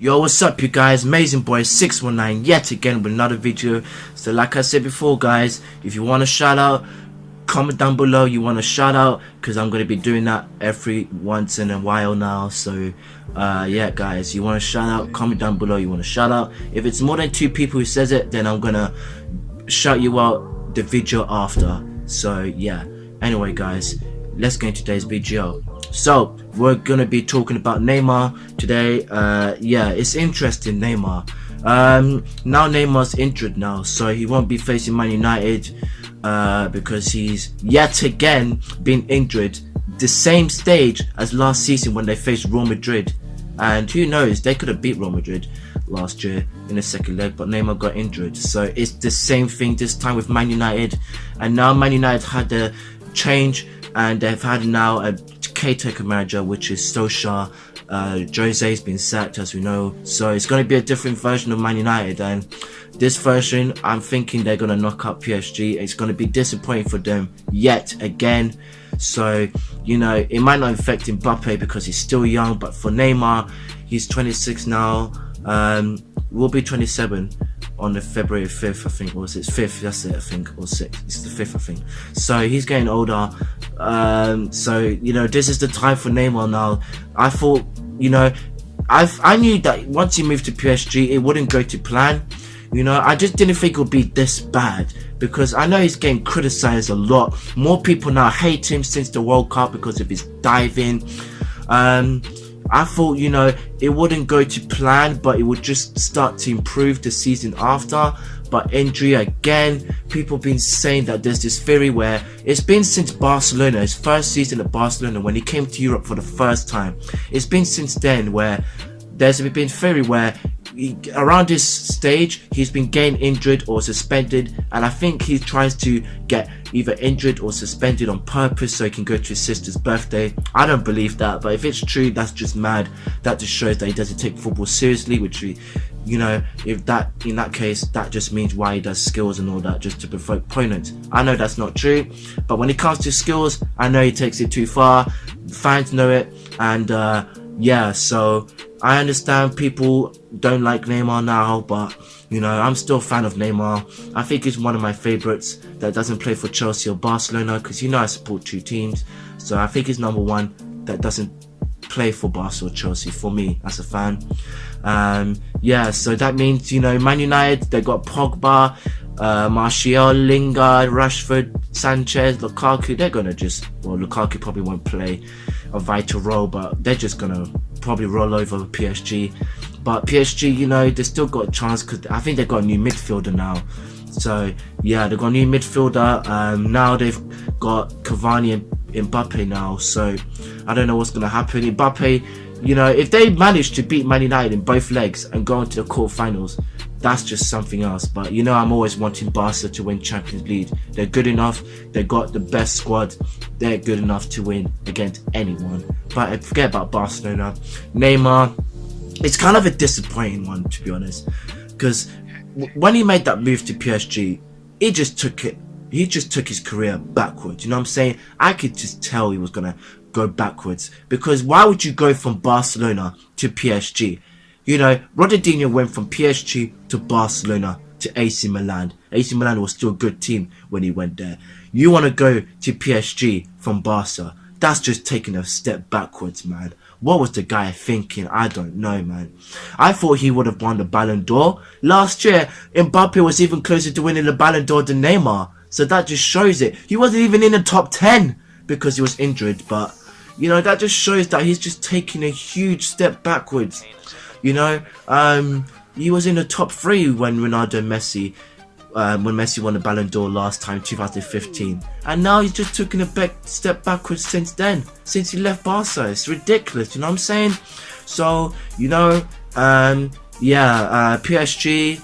Yo, what's up you guys? Amazing Boy 619 yet again with another video. So like I said before guys, if you want a shout out, comment down below you want a shout out, because I'm going to be doing that every once in a while now. So yeah guys, you want a shout out, comment down below you want a shout out. If it's more than 2 people who says it, then I'm gonna shout you out the video after. So yeah, anyway guys, let's get into today's video. So we're gonna be talking about Neymar today. Yeah, it's interesting. Neymar, now Neymar's injured now, so he won't be facing Man United because he's yet again been injured, the same stage as last season when they faced Real Madrid. And who knows, they could have beat Real Madrid last year in the second leg, but Neymar got injured. So it's the same thing this time with Man United. And now Man United had a change, and they've had now a caretaker manager, which is Solskjaer. Jose's been sacked, as we know, so it's going to be a different version of Man United. And this version, I'm thinking they're going to knock out PSG. It's going to be disappointing for them yet again. So you know, it might not affect Mbappe because he's still young, but for Neymar, he's 26 now, will be 27 on the February 5th, I think, or was it 5th? That's it, I think, or 6th. It's the 5th, I think. So he's getting older. So you know, this is the time for Neymar now. I thought, you know, I knew that once he moved to PSG, it wouldn't go to plan. You know, I just didn't think it would be this bad, because I know he's getting criticized a lot. More people now hate him since the World Cup because of his diving. I thought, you know, it wouldn't go to plan, but it would just start to improve the season after. But injury again, people have been saying that there's this theory where it's been since Barcelona, his first season at Barcelona, when he came to Europe for the first time. It's been since then where there's been theory where around this stage he's been getting injured or suspended, and I think he tries to get either injured or suspended on purpose so he can go to his sister's birthday. I don't believe that, but if it's true, that's just mad. That just shows that he doesn't take football seriously, which we, you know, if that, in that case, that just means why he does skills and all that, just to provoke opponents. I know that's not true, but when it comes to skills, I know he takes it too far. Fans know it. And yeah, so I understand people don't like Neymar now, but you know, I'm still a fan of Neymar. I think he's one of my favourites that doesn't play for Chelsea or Barcelona, because you know I support 2 teams. So I think he's number 1 that doesn't play for Barca or Chelsea for me as a fan. Yeah, so that means, you know, Man United, they got Pogba, Martial, Lingard, Rashford, Sanchez, Lukaku. They're gonna just, well, Lukaku probably won't play a vital role, but they're just gonna probably roll over PSG. But PSG, you know, they still got a chance, because I think they've got a new midfielder now. So yeah, they've got a new midfielder. Now they've got Cavani and Mbappe now, so I don't know what's gonna happen. Mbappe, you know, if they manage to beat Man United in both legs and go into the quarterfinals, that's just something else. But you know, I'm always wanting Barca to win Champions League. They're good enough, they got the best squad, they're good enough to win against anyone. But forget about Barcelona. Neymar, it's kind of a disappointing one, to be honest, because when he made that move to PSG, he just took his career backwards. You know what I'm saying? I could just tell he was gonna go backwards, because why would you go from Barcelona to PSG? You know, Ronaldinho went from PSG to Barcelona to AC Milan. AC Milan was still a good team when he went there. You want to go to PSG from Barca? That's just taking a step backwards, man. What was the guy thinking? I don't know, man. I thought he would have won the Ballon d'Or. Last year, Mbappe was even closer to winning the Ballon d'Or than Neymar. So that just shows it. He wasn't even in the top 10 because he was injured. But, you know, that just shows that he's just taking a huge step backwards. You know, he was in the top 3 when Ronaldo and Messi, when Messi won the Ballon d'Or last time, 2015. And now he's just taken a step backwards since then, since he left Barca. It's ridiculous, you know what I'm saying? So, you know, yeah, PSG,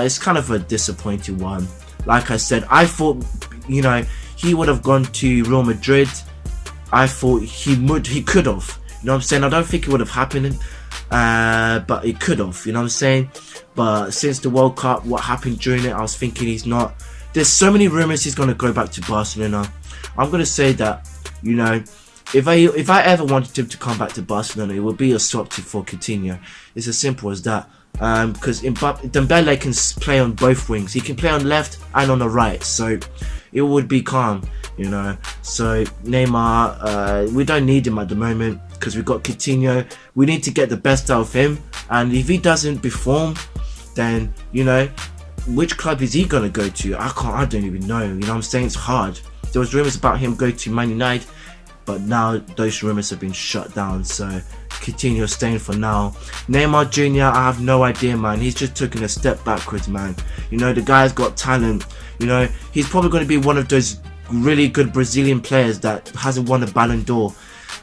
it's kind of a disappointing one. Like I said, I thought, you know, he would have gone to Real Madrid. I thought he could have. You know what I'm saying? I don't think it would have happened, but it could have. You know what I'm saying? But since the World Cup, what happened during it, I was thinking he's not. There's so many rumors he's going to go back to Barcelona. I'm going to say that, you know, if I ever wanted him to come back to Barcelona, it would be a swap for Coutinho. It's as simple as that. Because Dembele can play on both wings. He can play on left and on the right, so it would be calm, you know. So Neymar, we don't need him at the moment because we've got Coutinho. We need to get the best out of him, and if he doesn't perform, then, you know, which club is he gonna go to? I don't even know. You know what I'm saying? It's hard. There was rumors about him going to Man United, but now those rumors have been shut down. So Coutinho staying for now. Neymar Jr., I have no idea, man. He's just taking a step backwards, man. You know, the guy's got talent. You know, he's probably going to be one of those really good Brazilian players that hasn't won a Ballon d'Or.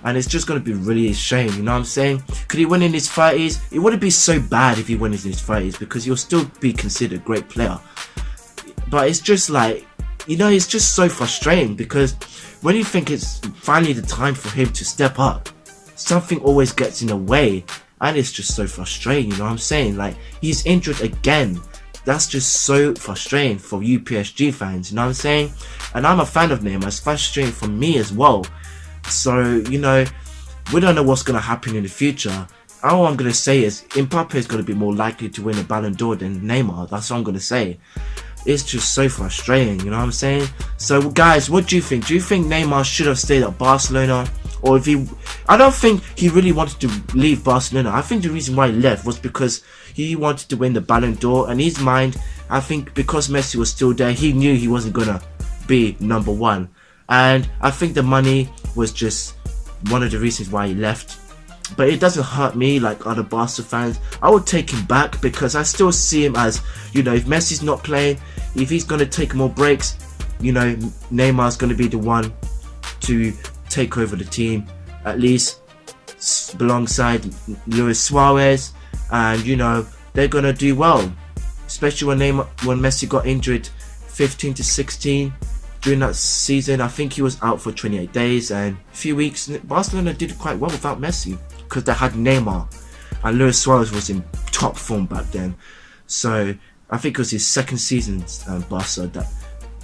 And it's just going to be really a shame, you know what I'm saying? Could he win in his 30s? It wouldn't be so bad if he wins in his 30s because he'll still be considered a great player. But it's just like, you know, it's just so frustrating because when you think it's finally the time for him to step up, something always gets in the way, and it's just so frustrating, you know what I'm saying? Like, he's injured again. That's just so frustrating for you PSG fans, you know what I'm saying? And I'm a fan of Neymar. It's frustrating for me as well. So, you know, we don't know what's going to happen in the future. All I'm going to say is Mbappe is going to be more likely to win a Ballon d'Or than Neymar. That's what I'm going to say. It's just so frustrating, you know what I'm saying? So, guys, what do you think? Do you think Neymar should have stayed at Barcelona? Or if he... I don't think he really wanted to leave Barcelona. I think the reason why he left was because he wanted to win the Ballon d'Or. And in his mind, I think because Messi was still there, he knew he wasn't going to be number one. And I think the money was just one of the reasons why he left. But it doesn't hurt me like other Barca fans. I would take him back because I still see him as, you know, if Messi's not playing, if he's going to take more breaks, you know, Neymar's going to be the one to take over the team, at least alongside Luis Suarez. And, you know, they're going to do well. Especially when Messi got injured 15 to 16. During that season, I think he was out for 28 days and a few weeks. Barcelona did quite well without Messi because they had Neymar, and Luis Suarez was in top form back then. So I think it was his second season Barca that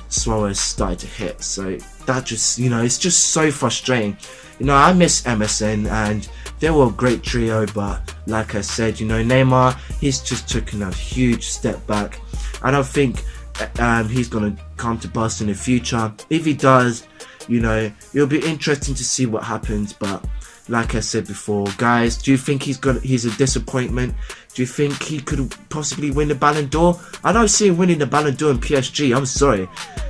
Suarez started to hit. So that just, you know, it's just so frustrating. You know, I miss MSN and they were a great trio, but like I said, you know, Neymar, he's just taken a huge step back. I don't think he's going to come to Barca in the future. If he does, you know, it'll be interesting to see what happens. But like I said before, guys, do you think he's a disappointment? Do you think he could possibly win the Ballon d'Or? I don't see him winning the Ballon d'Or in PSG. I'm sorry.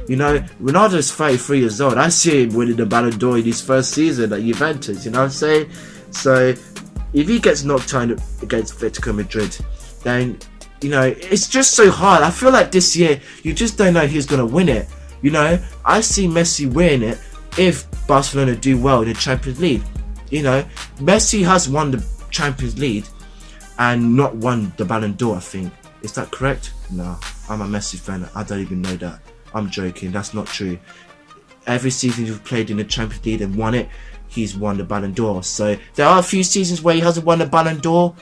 You know, Ronaldo's 33 years old. I see him winning the Ballon d'Or in his first season at Juventus. You know what I'm saying? So if he gets knocked out against Atletico Madrid, then, you know, it's just so hard. I feel like this year, you just don't know who's going to win it. You know, I see Messi winning it if Barcelona do well in the Champions League. You know, Messi has won the Champions League and not won the Ballon d'Or, I think. Is that correct? No, I'm a Messi fan. I don't even know that. I'm joking. That's not true. Every season he's played in the Champions League and won it, he's won the Ballon d'Or. So there are a few seasons where he hasn't won the Ballon d'Or,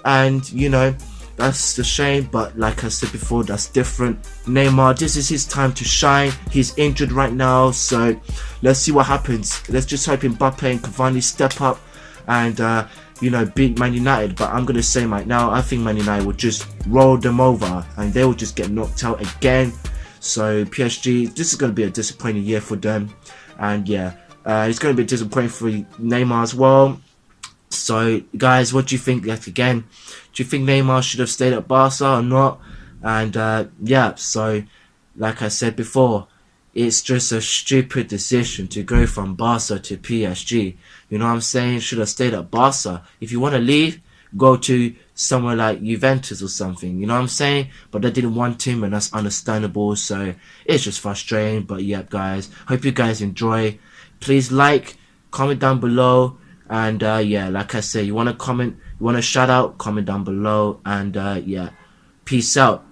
and, you know, that's a shame, but like I said before, that's different. Neymar, this is his time to shine. He's injured right now, so let's see what happens. Let's just hope Mbappe and Cavani step up and, you know, beat Man United. But I'm going to say right now, I think Man United will just roll them over and they will just get knocked out again. So PSG, this is going to be a disappointing year for them. And yeah, it's going to be disappointing for Neymar as well. So, guys, what do you think yet again? Do you think Neymar should have stayed at Barca or not? And, yeah, so, like I said before, it's just a stupid decision to go from Barca to PSG. You know what I'm saying? Should have stayed at Barca. If you want to leave, go to somewhere like Juventus or something. You know what I'm saying? But they didn't want him, and that's understandable. So, it's just frustrating. But, yeah, guys, hope you guys enjoy. Please like, comment down below. And, yeah, like I said, you want to comment, you want to shout out, comment down below. And, yeah, peace out.